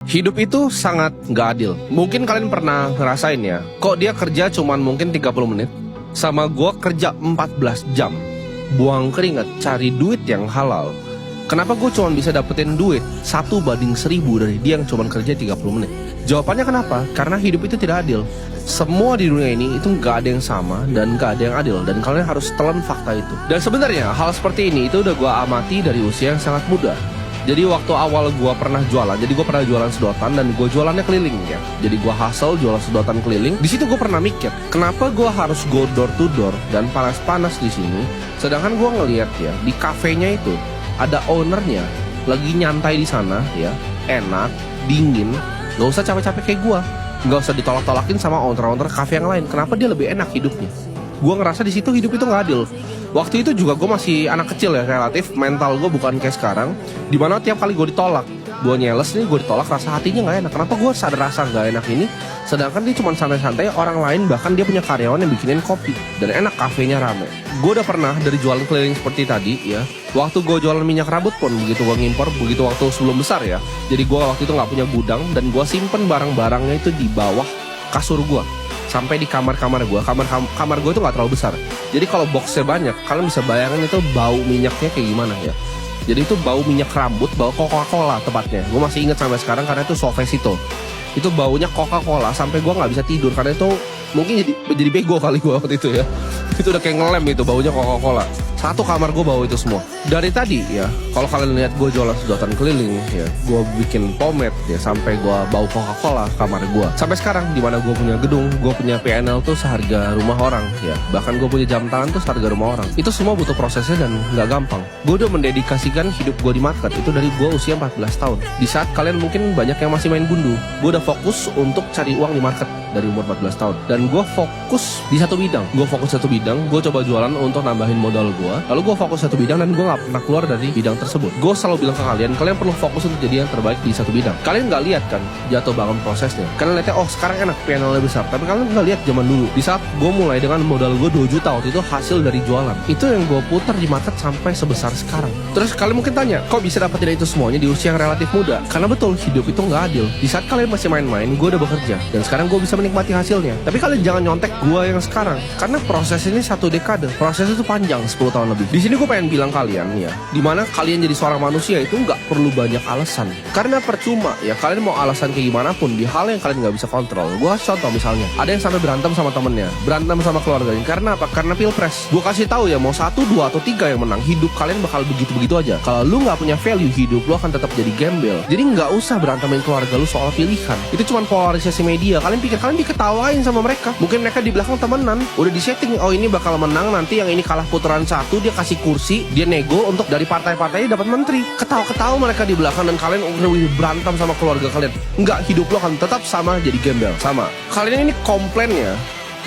Hidup itu sangat gak adil. Mungkin kalian pernah ngerasain ya, kok dia kerja cuman mungkin 30 menit sama gua kerja 14 jam, buang keringat, cari duit yang halal. Kenapa gue cuma bisa dapetin duit 1/1000 dari dia yang cuma kerja 30 menit? Jawabannya kenapa? Karena hidup itu tidak adil. Semua di dunia ini itu gak ada yang sama dan gak ada yang adil. Dan kalian harus telan fakta itu. Dan sebenarnya hal seperti ini itu udah gue amati dari usia yang sangat muda. Jadi waktu awal gue pernah jualan, jadi gue pernah jualan sedotan dan gue jualannya keliling ya. Jadi gue hustle jualan sedotan keliling. Di situ gue pernah mikir, kenapa gue harus go door to door dan panas-panas di sini, sedangkan gue ngeliat ya di kafenya itu ada ownernya lagi nyantai di sana ya, enak, dingin, nggak usah capek-capek kayak gue, nggak usah ditolak-tolakin sama owner-owner kafe yang lain. Kenapa dia lebih enak hidupnya? Gue ngerasa di situ hidup itu nggak adil. Waktu itu juga gue masih anak kecil ya, relatif mental gue bukan kayak sekarang, dimana tiap kali gue ditolak, gue nyeles nih, gue ditolak, rasa hatinya nggak enak. Kenapa gue sadar rasa nggak enak ini? Sedangkan dia cuma santai-santai, orang lain bahkan dia punya karyawan yang bikinin kopi dan enak, kafenya rame. Gue udah pernah dari jualan keliling seperti tadi ya. Waktu gue jualan minyak rambut pun begitu gue ngimpor, begitu waktu sebelum besar ya. Jadi gue waktu itu nggak punya gudang dan gue simpen barang-barangnya itu di bawah kasur gue. Sampai di kamar-kamar gue, kamar gue itu nggak terlalu besar. Jadi kalau boxnya banyak, kalian bisa bayangin itu bau minyaknya kayak gimana ya. Jadi itu bau minyak rambut, bau Coca-Cola tepatnya. Gue masih ingat sampai sekarang karena itu Suavecito. Itu baunya Coca-Cola sampai gue nggak bisa tidur karena itu mungkin jadi bego kali gue waktu itu ya. Itu udah kayak ngelem itu baunya Coca-Cola. Satu kamar gue bau itu semua. Dari tadi ya, kalau kalian lihat gue jualan sedotan keliling ya, gue bikin pomade ya, sampai gue bau Coca-Cola kamar gue. Sampai sekarang di mana gue punya gedung, gue punya PNL tuh seharga rumah orang ya. Bahkan gue punya jam tangan tuh seharga rumah orang. Itu semua butuh prosesnya dan nggak gampang. Gue udah mendedikasikan hidup gue di market itu dari gue usia 14 tahun. Di saat kalian mungkin banyak yang masih main gundu, gue udah fokus untuk cari uang di market dari umur 14 tahun. Dan gue fokus di satu bidang. Gue coba jualan untuk nambahin modal gue. Lalu gue fokus satu bidang dan gue gak pernah keluar dari bidang tersebut. Gue selalu bilang ke kalian perlu fokus untuk jadi yang terbaik di satu bidang. Kalian gak lihat kan jatuh bangun prosesnya. Kalian lihatnya, oh sekarang enak, PNL-nya besar. Tapi kalian gak lihat zaman dulu. Di saat gue mulai dengan modal gue 2 juta waktu itu hasil dari jualan. Itu yang gue putar di market sampai sebesar sekarang. Terus kalian mungkin tanya, kok bisa dapetin itu semuanya di usia yang relatif muda? Karena betul, hidup itu gak adil. Di saat kalian masih main-main, gue udah bekerja. Dan sekarang gue bisa menikmati hasilnya. Tapi kalian jangan nyontek gue yang sekarang. Karena proses ini 1 dekade. Proses itu panjang, 10 tahun lebih. Di sini gue pengen bilang kalian ya, dimana kalian jadi seorang manusia itu nggak perlu banyak alasan. Karena percuma ya, kalian mau alasan kayak gimana pun di hal yang kalian nggak bisa kontrol. Gue kasih contoh misalnya, ada yang sampai berantem sama temennya, berantem sama keluarganya. Karena apa? Karena pilpres. Gue kasih tahu ya, mau 1, 2, atau 3 yang menang, hidup kalian bakal begitu-begitu aja. Kalau lu nggak punya value hidup, lu akan tetap jadi gembel. Jadi nggak usah berantemin keluarga lu soal pilihan. Itu cuma polarisasi media. Kalian pikir kalian diketawain sama mereka? Mungkin mereka di belakang temenan, udah disetting. Oh ini bakal menang, nanti yang ini kalah putaran 1, dia kasih kursi, dia nego untuk dari partai-partainya dapat menteri. Ketawa-ketawa mereka di belakang dan kalian berantem sama keluarga kalian. Enggak, hidup lo akan tetap sama jadi gembel. Sama. Kalian ini komplainnya,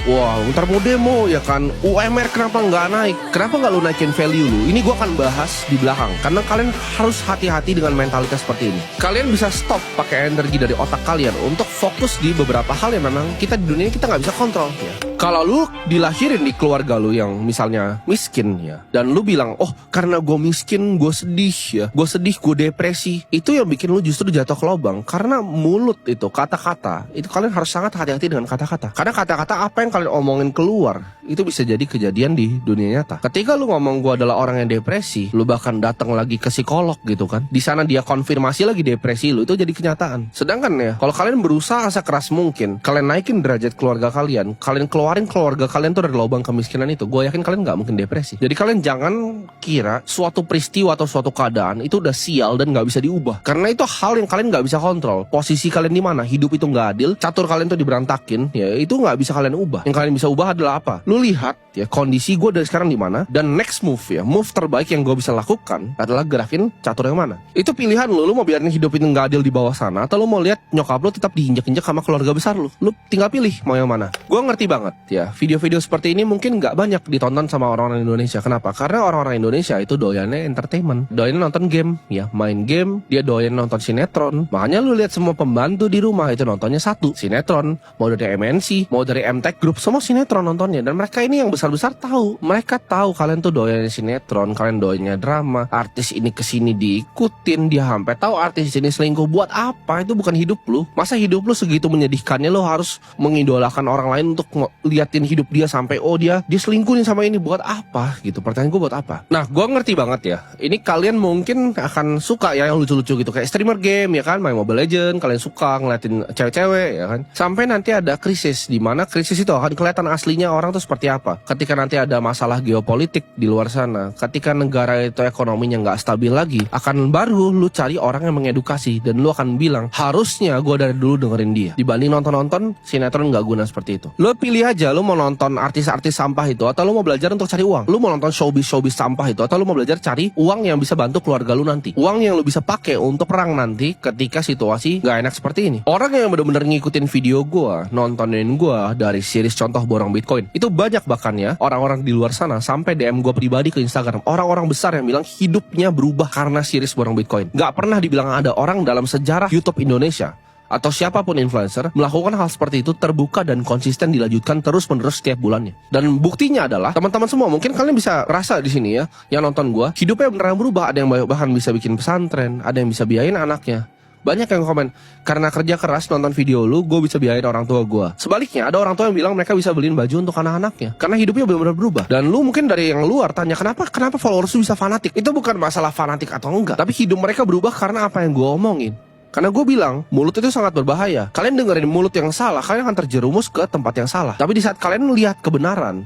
wah, ntar mau demo ya kan, UMR kenapa nggak naik? Kenapa nggak lu naikin value lu? Ini gue akan bahas di belakang. Karena kalian harus hati-hati dengan mentalitas seperti ini. Kalian bisa stop pakai energi dari otak kalian untuk fokus di beberapa hal yang memang kita di dunia ini kita nggak bisa kontrol ya. Kalau lu dilahirin di keluarga lu yang misalnya miskin ya, dan lu bilang, oh karena gue miskin gue sedih ya, gue sedih, gue depresi, itu yang bikin lu justru jatuh ke lubang. Karena mulut itu, kata-kata itu kalian harus sangat hati-hati dengan kata-kata. Karena kata-kata apa yang kalian omongin keluar itu bisa jadi kejadian di dunia nyata. Ketika lu ngomong gue adalah orang yang depresi, lu bahkan datang lagi ke psikolog gitu kan, di sana dia konfirmasi lagi depresi lu, itu jadi kenyataan. Sedangkan ya, kalau kalian berusaha sekeras mungkin, kalian naikin derajat keluarga kalian, kalian keluarin keluarga kalian tuh dari lubang kemiskinan itu, gue yakin kalian gak mungkin depresi. Jadi kalian jangan kira suatu peristiwa atau suatu keadaan itu udah sial dan gak bisa diubah. Karena itu hal yang kalian gak bisa kontrol. Posisi kalian di mana, hidup itu gak adil, catur kalian tuh diberantakin, ya itu gak bisa kalian ubah. Yang kalian bisa ubah adalah apa? Lu lihat ya kondisi gue dari sekarang di mana, dan next move ya, move terbaik yang gue bisa lakukan adalah gerakin catur yang mana. Itu pilihan lu mau biarin hidup itu gak adil di bawah sana, atau lu mau lihat nyokap lu tetap diinjak-injak sama keluarga besar lu. Lu tinggal pilih mau yang mana. Gue ngerti banget ya, video-video seperti ini mungkin nggak banyak ditonton sama orang-orang Indonesia. Kenapa? Karena orang-orang Indonesia itu doyannya entertainment, doyannya nonton game, ya, main game, dia doyan nonton sinetron. Makanya lu lihat semua pembantu di rumah itu nontonnya satu, sinetron. Mau dari MNC, mau dari MTech Group, semua sinetron nontonnya. Dan mereka ini yang besar-besar tahu. Mereka tahu kalian tuh doyannya sinetron, kalian doyannya drama. Artis ini kesini diikutin, dia sampai tahu artis ini selingkuh. Buat apa? Itu bukan hidup lu. Masa hidup lu segitu menyedihkannya lu harus mengidolakan orang lain untuk liatin hidup dia sampai dia selingkuhin sama ini? Buat apa gitu? Pertanyaan gue, buat apa? Nah, gue ngerti banget ya, ini kalian mungkin akan suka ya yang lucu-lucu gitu, kayak streamer game ya kan, main Mobile Legends, kalian suka ngeliatin cewek-cewek ya kan, sampai nanti ada krisis, di mana krisis itu akan kelihatan aslinya orang tuh seperti apa. Ketika nanti ada masalah geopolitik di luar sana, ketika negara itu ekonominya nggak stabil lagi, akan baru lu cari orang yang mengedukasi, dan lu akan bilang harusnya gue dari dulu dengerin dia, dibanding nonton-nonton sinetron nggak guna seperti itu. Lu pilih aja, lu mau nonton artis-artis sampah itu, atau lu mau belajar untuk cari uang. Lu mau nonton showbiz sampah itu, atau lu mau belajar cari uang yang bisa bantu keluarga lu nanti, uang yang lu bisa pakai untuk perang nanti ketika situasi gak enak seperti ini. Orang yang bener-bener ngikutin video gua, nontonin gua dari series contoh borong Bitcoin, itu banyak bahkan ya orang-orang di luar sana sampai DM gua pribadi ke Instagram, orang-orang besar yang bilang hidupnya berubah karena series borong Bitcoin. Gak pernah dibilang ada orang dalam sejarah YouTube Indonesia atau siapapun influencer melakukan hal seperti itu terbuka dan konsisten dilanjutkan terus-menerus setiap bulannya. Dan buktinya adalah teman-teman semua, mungkin kalian bisa rasa di sini ya, yang nonton gua, hidupnya beneran berubah. Ada yang bahkan bisa bikin pesantren, ada yang bisa biayain anaknya. Banyak yang komen, karena kerja keras nonton video lu, gue bisa biayain orang tua gue. Sebaliknya, ada orang tua yang bilang mereka bisa beliin baju untuk anak-anaknya karena hidupnya benar-benar berubah. Dan lu mungkin dari yang luar tanya, kenapa followers lu bisa fanatik? Itu bukan masalah fanatik atau enggak, tapi hidup mereka berubah karena apa yang gue omongin. Karena gue bilang, mulut itu sangat berbahaya. Kalian dengerin mulut yang salah, kalian akan terjerumus ke tempat yang salah. Tapi di saat kalian melihat kebenaran,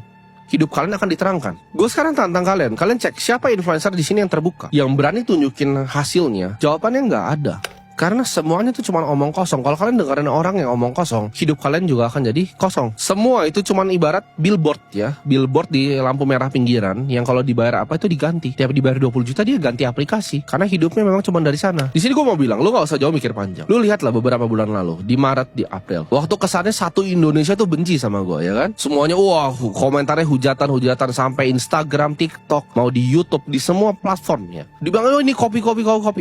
hidup kalian akan diterangkan. Gue sekarang tantang kalian cek siapa influencer di sini yang terbuka, yang berani tunjukin hasilnya. Jawabannya nggak ada. Karena semuanya itu cuma omong kosong. Kalau kalian dengerin orang yang omong kosong, hidup kalian juga akan jadi kosong. Semua itu cuma ibarat billboard ya, billboard di lampu merah pinggiran, yang kalau dibayar apa itu diganti. Tiap dibayar 20 juta dia ganti aplikasi, karena hidupnya memang cuma dari sana. Di sini gue mau bilang, lu gak usah jauh mikir panjang. Lu lihatlah beberapa bulan lalu, di Maret, di April, waktu kesannya satu Indonesia tuh benci sama gue ya kan. Semuanya wah, komentarnya hujatan sampai Instagram, TikTok, mau di YouTube, di semua platformnya dibilang, oh ini kopi.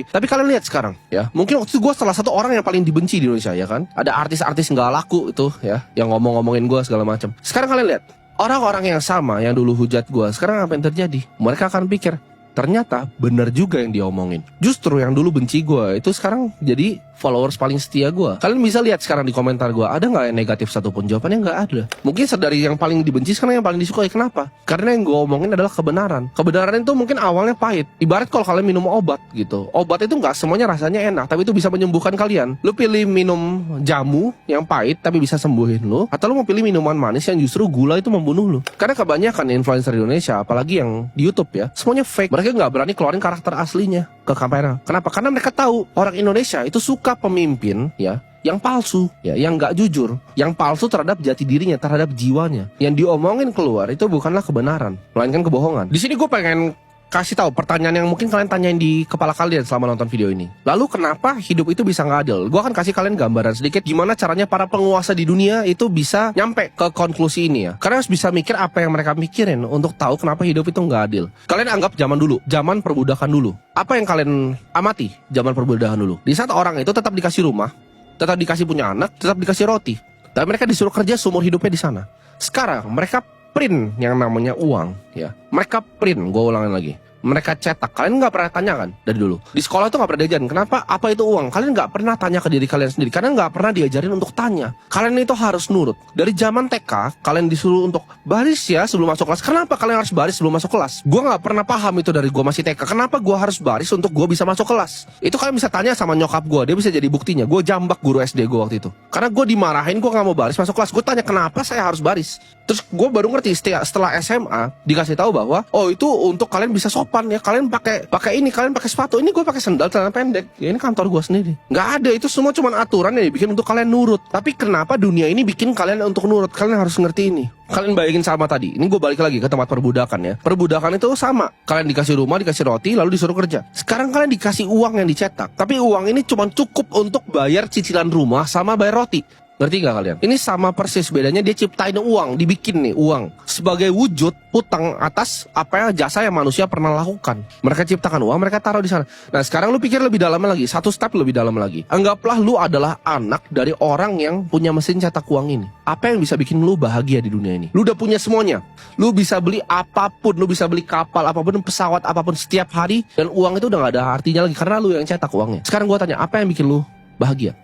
Tapi kalian lihat sekarang ya, mungkin waktu itu gue salah satu orang yang paling dibenci di Indonesia ya kan. Ada artis-artis gak laku itu ya, yang ngomongin gue segala macam. Sekarang kalian lihat, orang-orang yang sama yang dulu hujat gue, sekarang apa yang terjadi? Mereka akan pikir, ternyata benar juga yang dia omongin. Justru yang dulu benci gue itu sekarang jadi followers paling setia gue. Kalian bisa lihat sekarang di komentar gue, ada nggak yang negatif satupun? Jawabannya nggak ada. Mungkin dari yang paling dibenci sekarang yang paling disukai. Kenapa? Karena yang gue omongin adalah kebenaran. Kebenaran itu mungkin awalnya pahit. Ibarat kalau kalian minum obat gitu, obat itu nggak semuanya rasanya enak, tapi itu bisa menyembuhkan kalian. Lu pilih minum jamu yang pahit tapi bisa sembuhin lu, atau lu mau pilih minuman manis yang justru gula itu membunuh lu? Karena kebanyakan influencer Indonesia, apalagi yang di YouTube ya, semuanya fake. Mereka nggak berani keluarin karakter aslinya ke kamera. Kenapa? Karena mereka tahu orang Indonesia itu suka pemimpin ya yang palsu, ya, yang nggak jujur, yang palsu terhadap jati dirinya, terhadap jiwanya. Yang diomongin keluar itu bukanlah kebenaran, melainkan kebohongan. Di sini gue pengen kasih tahu pertanyaan yang mungkin kalian tanyain di kepala kalian selama nonton video ini. Lalu kenapa hidup itu bisa nggak adil? Gue akan kasih kalian gambaran sedikit gimana caranya para penguasa di dunia itu bisa nyampe ke konklusi ini ya. Karena harus bisa mikir apa yang mereka mikirin untuk tahu kenapa hidup itu nggak adil. Kalian anggap zaman dulu, zaman perbudakan dulu. Apa yang kalian amati zaman perbudakan dulu? Di saat orang itu tetap dikasih rumah, tetap dikasih punya anak, tetap dikasih roti, dan mereka disuruh kerja seumur hidupnya di sana. Sekarang mereka print yang namanya uang ya. Mereka print, gue ulangin lagi, mereka cetak. Kalian nggak pernah tanya kan dari dulu di sekolah itu nggak pernah diajarin kenapa apa itu uang. Kalian nggak pernah tanya ke diri kalian sendiri, karena nggak pernah diajarin untuk tanya. Kalian itu harus nurut. Dari zaman TK kalian disuruh untuk baris ya sebelum masuk kelas. Kenapa kalian harus baris sebelum masuk kelas? Gue nggak pernah paham itu dari gue masih TK. Kenapa gue harus baris untuk gue bisa masuk kelas? Itu kalian bisa tanya sama nyokap gue, dia bisa jadi buktinya. Gue jambak guru SD gue waktu itu karena gue dimarahin, gue nggak mau baris masuk kelas. Gue tanya kenapa saya harus baris. Terus gue baru ngerti setelah SMA dikasih tahu bahwa oh itu untuk kalian bisa sopan ya. Kalian pakai ini, kalian pakai sepatu. Ini gue pakai sandal celana pendek. Ya ini kantor gue sendiri. Nggak ada, itu semua cuma aturan yang dibikin untuk kalian nurut. Tapi kenapa dunia ini bikin kalian untuk nurut? Kalian harus ngerti ini. Kalian bayangin sama tadi. Ini gue balik lagi ke tempat perbudakan ya. Perbudakan itu sama. Kalian dikasih rumah, dikasih roti, lalu disuruh kerja. Sekarang kalian dikasih uang yang dicetak. Tapi uang ini cuma cukup untuk bayar cicilan rumah sama bayar roti. Ngerti gak kalian? Ini sama persis, bedanya dia ciptain uang, dibikin nih uang sebagai wujud hutang atas apa yang jasa yang manusia pernah lakukan. Mereka ciptakan uang, mereka taruh di sana. Nah sekarang lu pikir lebih dalam lagi, satu step lebih dalam lagi. Anggaplah lu adalah anak dari orang yang punya mesin cetak uang ini. Apa yang bisa bikin lu bahagia di dunia ini? Lu udah punya semuanya. Lu bisa beli apapun, lu bisa beli kapal apapun, pesawat apapun setiap hari, dan uang itu udah gak ada artinya lagi karena lu yang cetak uangnya. Sekarang gua tanya, apa yang bikin lu bahagia?